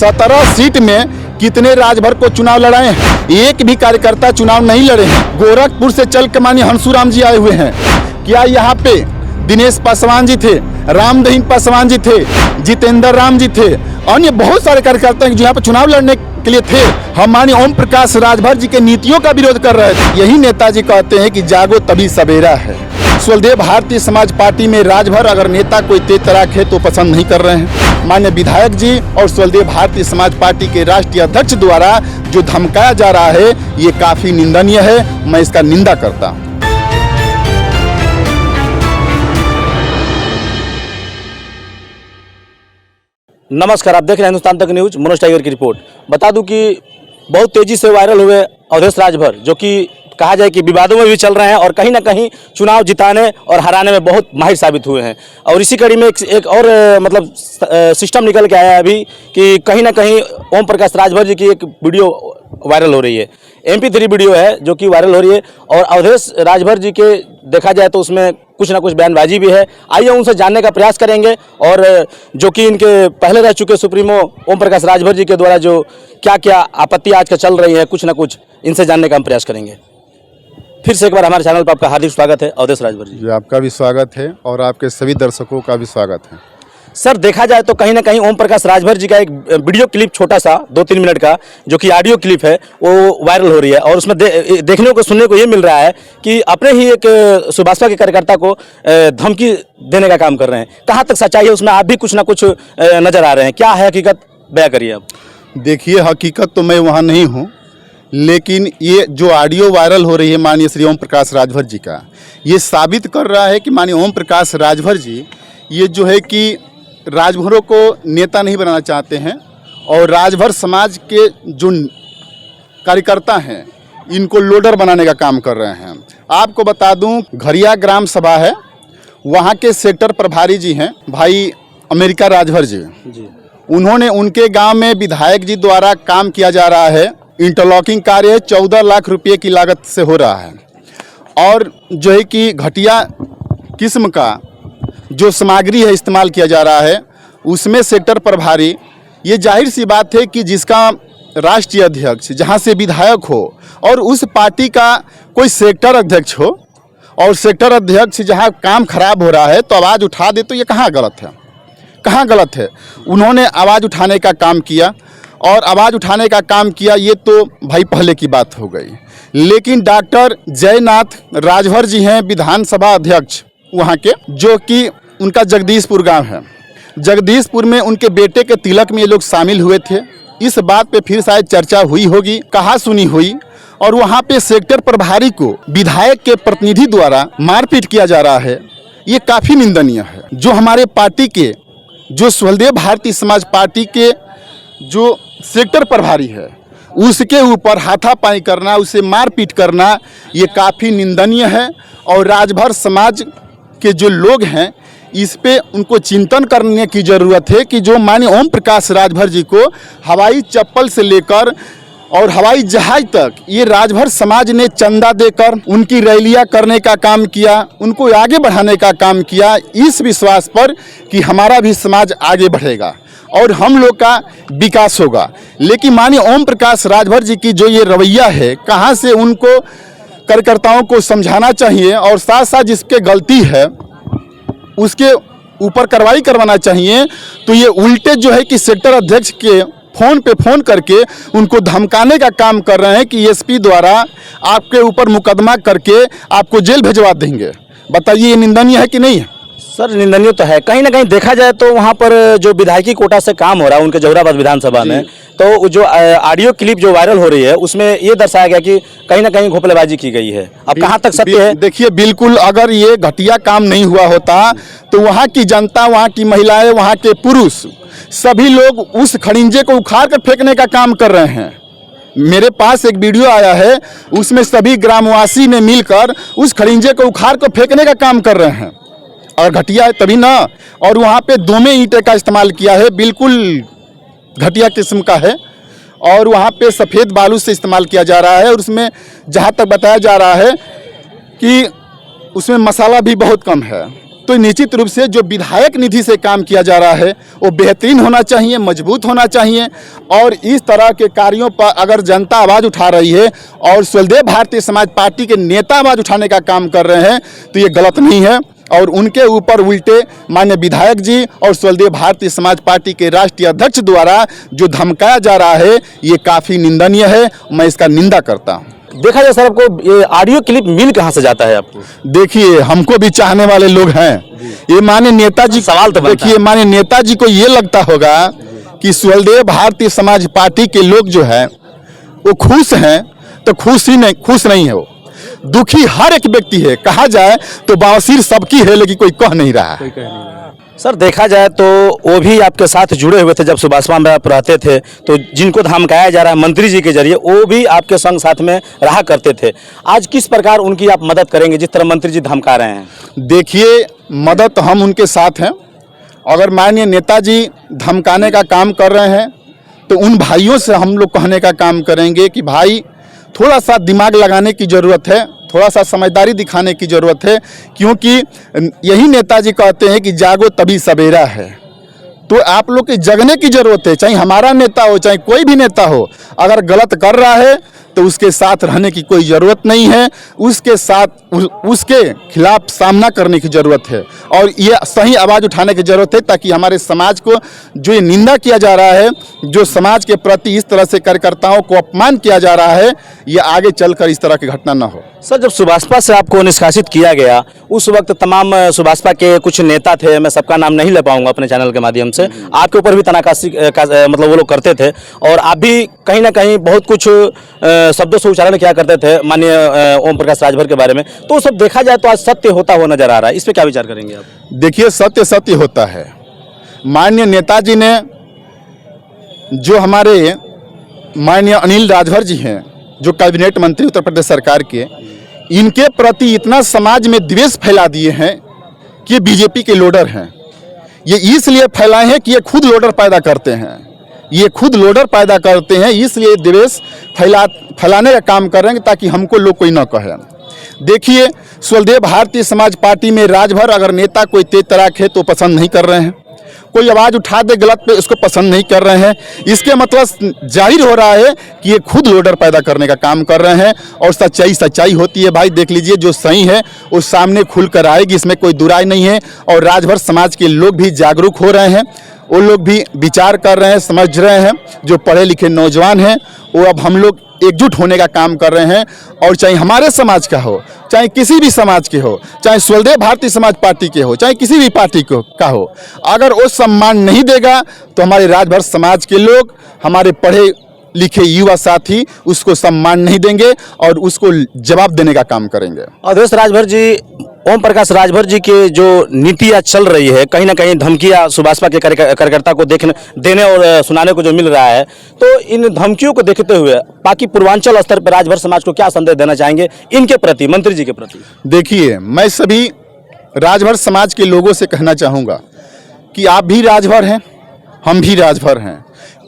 17 seat में कितने राजभर को चुनाव लड़ाए हैं? एक भी कार्यकर्ता चुनाव नहीं लड़े हैं। गोरखपुर से चल के माननीय हंसुराम जी आए हुए हैं। क्या यहाँ पे दिनेश पासवान जी थे, रामदहीन पासवान जी थे, जितेंद्र राम जी थे, अन्य बहुत सारे कार्यकर्ता जो यहाँ पे चुनाव लड़ने के लिए थे। हम माननीय ओम प्रकाश राजभर जी के नीतियों का विरोध कर रहे थे। यही नेताजी कहते हैं कि जागो तभी सवेरा है। स्वदेव भारतीय समाज पार्टी में राजभर अगर नेता कोई तेज तराक है तो पसंद नहीं कर रहे हैं। माननीय विधायक जी और स्वदेव भारतीय समाज पार्टी के राष्ट्रीय अध्यक्ष द्वारा जो धमकाया जा रहा है ये काफी निंदनीय है। मैं इसका निंदा करता हूँ। नमस्कार, आप देख रहे हैं हिंदुस्तान तक न्यूज। मनोज टाइगर की रिपोर्ट। बता दूं कि बहुत तेजी से वायरल हुए अवधेश राजभर, जो कि कहा जाए कि विवादों में भी चल रहे हैं और कहीं ना कहीं चुनाव जिताने और हराने में बहुत माहिर साबित हुए हैं। और इसी कड़ी में एक और मतलब सिस्टम निकल के आया है अभी कि कहीं ना कहीं ओम प्रकाश राजभर जी की एक वीडियो वायरल हो रही है। MP3 वीडियो है जो कि वायरल हो रही है और अवधेश राजभर जी के देखा जाए तो उसमें कुछ ना कुछ बयानबाजी भी है। आइए उनसे जानने का प्रयास करेंगे और जो कि इनके पहले रह चुके सुप्रीमो ओम प्रकाश राजभर जी के द्वारा जो क्या क्या आपत्ति आज का चल रही है, कुछ ना कुछ इनसे जानने का हम प्रयास करेंगे। फिर से एक बार हमारे चैनल पर आपका हार्दिक स्वागत है अवधेश राजभर जी। आपका भी स्वागत है और आपके सभी दर्शकों का भी स्वागत है। सर, देखा जाए तो कहीं ना कहीं ओम प्रकाश राजभर जी का एक वीडियो क्लिप छोटा सा 2-3 मिनट का जो कि ऑडियो क्लिप है वो वायरल हो रही है और उसमें देखने को सुनने को ये मिल रहा है कि अपने ही एक सुभाषपा के कार्यकर्ता को धमकी देने का काम कर रहे हैं। कहाँ तक सच्चाई है उसमें? आप भी कुछ ना कुछ नजर आ रहे हैं। क्या है हकीकत, बयां करिए आप। देखिए, हकीकत तो मैं वहाँ नहीं हूँ, लेकिन ये जो ऑडियो वायरल हो रही है माननीय श्री ओम प्रकाश राजभर जी का, ये साबित कर रहा है कि माननीय ओम प्रकाश राजभर जी ये जो है कि राजभरों को नेता नहीं बनाना चाहते हैं और राजभर समाज के जो कार्यकर्ता हैं इनको लोडर बनाने का काम कर रहे हैं। आपको बता दूं, घरिया ग्राम सभा है, वहाँ के सेक्टर प्रभारी जी हैं भाई अमेरिका राजभर जी। उन्होंने उनके गांव में विधायक जी द्वारा काम किया जा रहा है। इंटरलॉकिंग कार्य 14 लाख रुपये की लागत से हो रहा है और जो है कि घटिया किस्म का जो सामग्री है इस्तेमाल किया जा रहा है। उसमें सेक्टर प्रभारी, ये जाहिर सी बात है कि जिसका राष्ट्रीय अध्यक्ष जहां से विधायक हो और उस पार्टी का कोई सेक्टर अध्यक्ष हो और सेक्टर अध्यक्ष जहां काम खराब हो रहा है तो आवाज़ उठा दे, तो ये कहाँ गलत है? कहाँ गलत है? उन्होंने आवाज़ उठाने का काम किया और आवाज़ उठाने का काम किया, ये तो भाई पहले की बात हो गई। लेकिन डॉक्टर जयनाथ राजभर जी हैं विधानसभा अध्यक्ष वहाँ के, जो कि उनका जगदीशपुर गांव है। जगदीशपुर में उनके बेटे के तिलक में ये लोग शामिल हुए थे। इस बात पे फिर शायद चर्चा हुई होगी, कहा सुनी हुई, और वहाँ पे सेक्टर प्रभारी को विधायक के प्रतिनिधि द्वारा मारपीट किया जा रहा है। ये काफ़ी निंदनीय है। जो हमारे पार्टी के, जो स्वदेव भारतीय समाज पार्टी के जो सेक्टर प्रभारी है उसके ऊपर हाथापाई करना, उसे मारपीट करना, ये काफ़ी निंदनीय है। और राजभर समाज के जो लोग हैं इस पे उनको चिंतन करने की ज़रूरत है कि जो माननीय ओम प्रकाश राजभर जी को हवाई चप्पल से लेकर और हवाई जहाज तक ये राजभर समाज ने चंदा देकर उनकी रैलियां करने का काम किया, उनको आगे बढ़ाने का काम किया, इस विश्वास पर कि हमारा भी समाज आगे बढ़ेगा और हम लोग का विकास होगा। लेकिन माननीय ओम प्रकाश राजभर जी की जो ये रवैया है, कहाँ से उनको कार्यकर्ताओं को समझाना चाहिए और साथ साथ जिसके गलती है उसके ऊपर कार्रवाई करवाना चाहिए। तो ये उल्टे जो है कि सेक्टर अध्यक्ष के फ़ोन पे फ़ोन करके उनको धमकाने का काम कर रहे हैं कि SP द्वारा आपके ऊपर मुकदमा करके आपको जेल भिजवा देंगे। बताइए, ये निंदनीय है कि नहीं है? सर, निंदनीय तो है। कहीं ना कहीं देखा जाए तो वहाँ पर जो विधायकी कोटा से काम हो रहा है उनके जौहराबाद विधानसभा में, तो जो ऑडियो क्लिप जो वायरल हो रही है उसमें ये दर्शाया गया कि कहीं ना कहीं घोपलेबाजी की गई है। अब कहाँ तक सत्य है? देखिए, बिल्कुल अगर ये घटिया काम नहीं हुआ होता तो वहाँ की जनता, वहाँ की महिलाएं, वहाँ के पुरुष सभी लोग उस खड़िंजे को उखाड़ कर फेंकने का काम कर रहे हैं। मेरे पास एक वीडियो आया है, उसमें सभी ग्रामवासी ने मिलकर उस खड़िंजे को उखाड़ कर फेंकने का काम कर रहे हैं। और घटिया है तभी ना। और वहाँ पे दोमे ईंटें का इस्तेमाल किया है, बिल्कुल घटिया किस्म का है। और वहाँ पे सफ़ेद बालू से इस्तेमाल किया जा रहा है और उसमें जहाँ तक बताया जा रहा है कि उसमें मसाला भी बहुत कम है। तो निश्चित रूप से जो विधायक निधि से काम किया जा रहा है वो बेहतरीन होना चाहिए, मजबूत होना चाहिए। और इस तरह के कार्यों पर अगर जनता आवाज़ उठा रही है और स्वदेव भारतीय समाज पार्टी के नेता आवाज़ उठाने का काम कर रहे हैं तो ये गलत नहीं है। और उनके ऊपर उल्टे माननीय विधायक जी और स्वदेव भारतीय समाज पार्टी के राष्ट्रीय अध्यक्ष द्वारा जो धमकाया जा रहा है ये काफ़ी निंदनीय है। मैं इसका निंदा करता हूँ। देखा जाए सर, आपको ये ऑडियो क्लिप मिल कहाँ से जाता है आपको? देखिए, हमको भी चाहने वाले लोग हैं। ये माननीय नेताजी, सवाल तो बनता देखिए माननीय नेताजी को ये लगता होगा कि स्वदेव भारतीय समाज पार्टी के लोग जो है वो खुश हैं, तो खुश नहीं है, वो दुखी हर एक व्यक्ति है। कहा जाए तो बवासीर सबकी है, लेकिन कोई कह नहीं रहा है। सर देखा जाए तो वो भी आपके साथ जुड़े हुए थे जब सुभाषपा में आप रहते थे, तो जिनको धमकाया जा रहा है मंत्री जी के जरिए वो भी आपके संग साथ में रहा करते थे। आज किस प्रकार उनकी आप मदद करेंगे जिस तरह मंत्री जी धमका रहे हैं? देखिए, मदद हम उनके साथ हैं। अगर माननीय नेताजी धमकाने का काम कर रहे हैं तो उन भाइयों से हम लोग कहने का काम करेंगे कि भाई थोड़ा सा दिमाग लगाने की ज़रूरत है, थोड़ा सा समझदारी दिखाने की ज़रूरत है, क्योंकि यही नेताजी कहते हैं कि जागो तभी सवेरा है। तो आप लोग के जगने की ज़रूरत है, चाहे हमारा नेता हो चाहे कोई भी नेता हो। अगर गलत कर रहा है तो उसके साथ रहने की कोई ज़रूरत नहीं है, उसके साथ उसके खिलाफ सामना करने की ज़रूरत है और ये सही आवाज़ उठाने की ज़रूरत है, ताकि हमारे समाज को जो ये निंदा किया जा रहा है, जो समाज के प्रति इस तरह से कार्यकर्ताओं को अपमान किया जा रहा है, ये आगे चलकर इस तरह की घटना न हो। सर जब सुभाषपा से आपको निष्कासित किया गया उस वक्त तमाम सुभाषपा के कुछ नेता थे, मैं सबका नाम नहीं ले पाऊंगा अपने चैनल के माध्यम से, आपके ऊपर भी तनाकासी मतलब वो लोग करते थे और आप भी कहीं ना कहीं बहुत कुछ शब्दों से उच्चारण किया करते थे माननीय ओम प्रकाश राजभर के बारे में। तो सब देखा जाए तो आज सत्य होता हुआ नजर आ रहा है, इस पर क्या विचार करेंगे आप? देखिए, सत्य होता है। माननीय नेताजी ने जो हमारे माननीय अनिल राजभर जी हैं, जो कैबिनेट मंत्री उत्तर प्रदेश सरकार के, इनके प्रति इतना समाज में द्वेष फैला दिए हैं कि बीजेपी के लोडर हैं। ये इसलिए फैलाए हैं कि ये खुद लोडर पैदा करते हैं, इसलिए द्वेष फैलाने का काम कर रहे हैं ताकि हमको लोग कोई ना कहे। देखिए, स्वदेव भारतीय समाज पार्टी में राजभर अगर नेता कोई तेज तराक है तो पसंद नहीं कर रहे हैं, कोई आवाज़ उठा दे गलत पे उसको पसंद नहीं कर रहे हैं। इसके मतलब जाहिर हो रहा है कि ये खुद लोडर पैदा करने का काम कर रहे हैं। और सच्चाई होती है भाई, देख लीजिए, जो सही है वो सामने खुल कर आएगी, इसमें कोई दुराई नहीं है। और राजभर समाज के लोग भी जागरूक हो रहे हैं, वो लोग भी विचार कर रहे हैं, समझ रहे हैं। जो पढ़े लिखे नौजवान हैं वो अब हम लोग एकजुट होने का काम कर रहे हैं। और चाहे हमारे समाज का हो, चाहे किसी भी समाज के हो, चाहे स्वदेव भारतीय समाज पार्टी के हो, चाहे किसी भी पार्टी का हो, अगर वो सम्मान नहीं देगा तो हमारे राजभर समाज के लोग, हमारे पढ़े लिखे युवा साथी उसको सम्मान नहीं देंगे और उसको जवाब देने का काम करेंगे। अवधेश राजभर जी, ओम प्रकाश राजभर जी के जो नीतियाँ चल रही है, कहीं ना कहीं धमकियाँ सुभाषपा के कार्यकर्ता को देने और सुनाने को जो मिल रहा है, तो इन धमकियों को देखते हुए बाकी पूर्वांचल स्तर पर राजभर समाज को क्या संदेश देना चाहेंगे इनके प्रति, मंत्री जी के प्रति? देखिए, मैं सभी राजभर समाज के लोगों से कहना चाहूँगा कि आप भी राजभर हैं, हम भी राजभर हैं।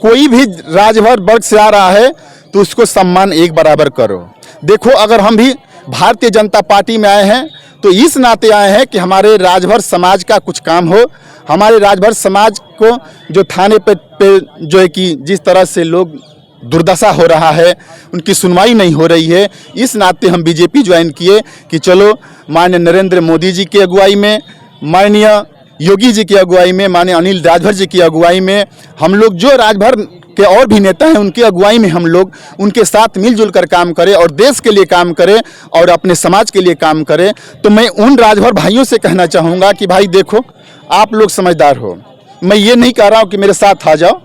कोई भी राजभर वर्ग से आ रहा है तो उसको सम्मान एक बराबर करो। देखो, अगर हम भी भारतीय जनता पार्टी में आए हैं तो इस नाते आए हैं कि हमारे राजभर समाज का कुछ काम हो। हमारे राजभर समाज को जो थाने पे जो है कि जिस तरह से लोग दुर्दशा हो रहा है, उनकी सुनवाई नहीं हो रही है, इस नाते हम बीजेपी ज्वाइन किए कि चलो माननीय नरेंद्र मोदी जी की अगुवाई में, माननीय योगी जी की अगुवाई में, माननीय अनिल राजभर जी की अगुवाई में, हम लोग जो राजभर के और भी नेता हैं उनकी अगुवाई में हम लोग उनके साथ मिलजुल कर काम करें और देश के लिए काम करें और अपने समाज के लिए काम करें। तो मैं उन राजभर भाइयों से कहना चाहूँगा कि भाई देखो, आप लोग समझदार हो, मैं ये नहीं कह रहा हूँ कि मेरे साथ आ जाओ।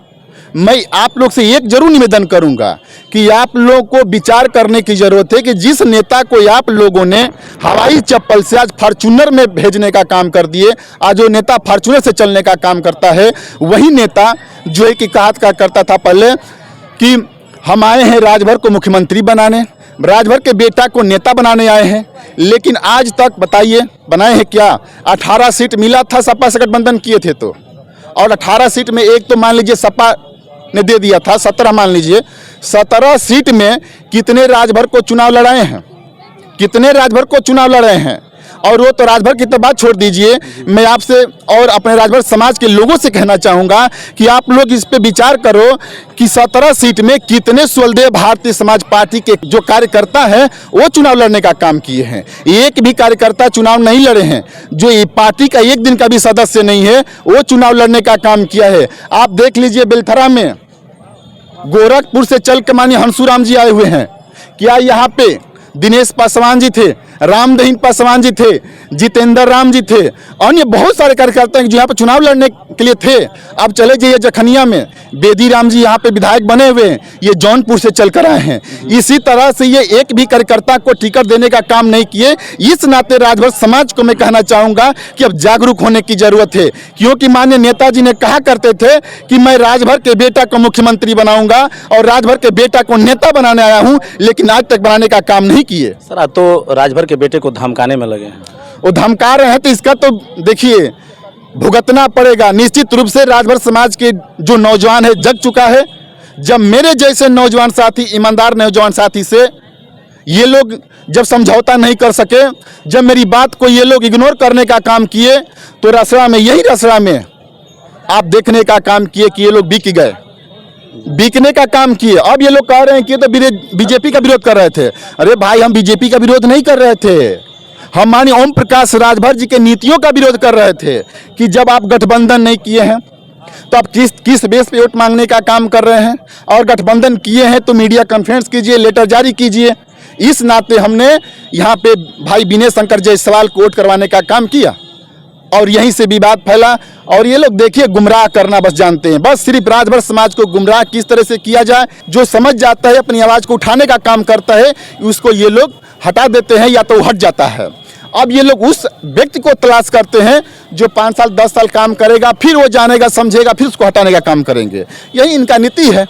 मैं आप लोग से एक जरूर निवेदन करूंगा कि आप लोग को विचार करने की ज़रूरत है कि जिस नेता को आप लोगों ने हवाई चप्पल से आज फॉर्चूनर में भेजने का काम कर दिए, आज जो नेता फॉर्चूनर से चलने का काम करता है, वही नेता जो है कि कहा करता था पहले कि हम आए हैं राजभर को मुख्यमंत्री बनाने, राजभर के बेटा को नेता बनाने आए हैं, लेकिन आज तक बताइए बनाए हैं क्या? 18 सीट मिला था, सपा से गठबंधन किए थे तो, और 18 सीट में एक तो मान लीजिए सपा ने दे दिया था, 17 मान लीजिए। 17 सीट में कितने राजभर को चुनाव लड़ाए हैं, कितने राजभर को चुनाव लड़ाए हैं? और वो तो राजभर की तो बात छोड़ दीजिए, मैं आपसे और अपने राजभर समाज के लोगों से कहना चाहूँगा कि आप लोग इस पे विचार करो कि 17 सीट में कितने सुलदेव भारतीय समाज पार्टी के जो कार्यकर्ता हैं वो चुनाव लड़ने का काम किए हैं। एक भी कार्यकर्ता चुनाव नहीं लड़े हैं। जो ये पार्टी का एक दिन का भी सदस्य नहीं है वो चुनाव लड़ने का काम किया है। आप देख लीजिए बेलथरा में गोरखपुर से चल के माननीय हंसुराम जी आए हुए हैं। क्या यहाँ पे दिनेश पासवान जी थे, रामदहीन पासवान जी थे, जितेंद्र राम जी थे, अन्य बहुत सारे कार्यकर्ता हैं जो यहाँ पे चुनाव लड़ने के लिए थे। अब चले जाइए जखनिया में बेदी राम जी यहाँ पे विधायक बने हुए हैं, ये जौनपुर से चलकर आए हैं। इसी तरह से ये एक भी कार्यकर्ता को टिकट देने का काम नहीं किए। इस नाते राजभर समाज को मैं कहना चाहूँगा कि अब जागरूक होने की जरूरत है, क्योंकि माननीय नेताजी ने कहा करते थे कि मैं राजभर के बेटा को मुख्यमंत्री बनाऊंगा और राजभर के बेटा को नेता बनाने आया हूँ, लेकिन आज तक बनाने का काम नहीं किए। सर आप तो राजभर के बेटे को धमकाने में लगे हैं। वो धमका रहे हैं तो इसका तो देखिए भुगतना पड़ेगा। निश्चित रूप से राजभर समाज के जो नौजवान है जग चुका है। जब मेरे जैसे नौजवान साथी, ईमानदार नौजवान साथी से ये लोग जब समझौता नहीं कर सके, जब मेरी बात को ये लोग इग्नोर करने का काम किए, तो रसड़ा में, यही रसड़ा में आप देखने का काम किए कि ये लोग बिक गए, बिकने का काम किए। अब ये लोग कह रहे हैं कि ये तो बीजेपी का विरोध कर रहे थे। अरे भाई, हम बीजेपी का विरोध नहीं कर रहे थे, हम माननीय ओम प्रकाश राजभर जी के नीतियों का विरोध कर रहे थे कि जब आप गठबंधन नहीं किए हैं तो आप किस बेस पे वोट मांगने का काम कर रहे हैं, और गठबंधन किए हैं तो मीडिया कॉन्फ्रेंस कीजिए, लेटर जारी कीजिए। इस नाते हमने यहाँ पे भाई विनय शंकर जायसवाल को वोट करवाने का काम किया और यहीं से विवाद फैला। और ये लोग देखिए गुमराह करना बस जानते हैं, बस सिर्फ राजभर समाज को गुमराह किस तरह से किया जाए। जो समझ जाता है, अपनी आवाज़ को उठाने का काम करता है, उसको ये लोग हटा देते हैं या तो हट जाता है। अब ये लोग उस व्यक्ति को तलाश करते हैं जो 5 साल 10 साल काम करेगा, फिर वो जानेगा समझेगा, फिर उसको हटाने का काम करेंगे। यही इनका नीति है।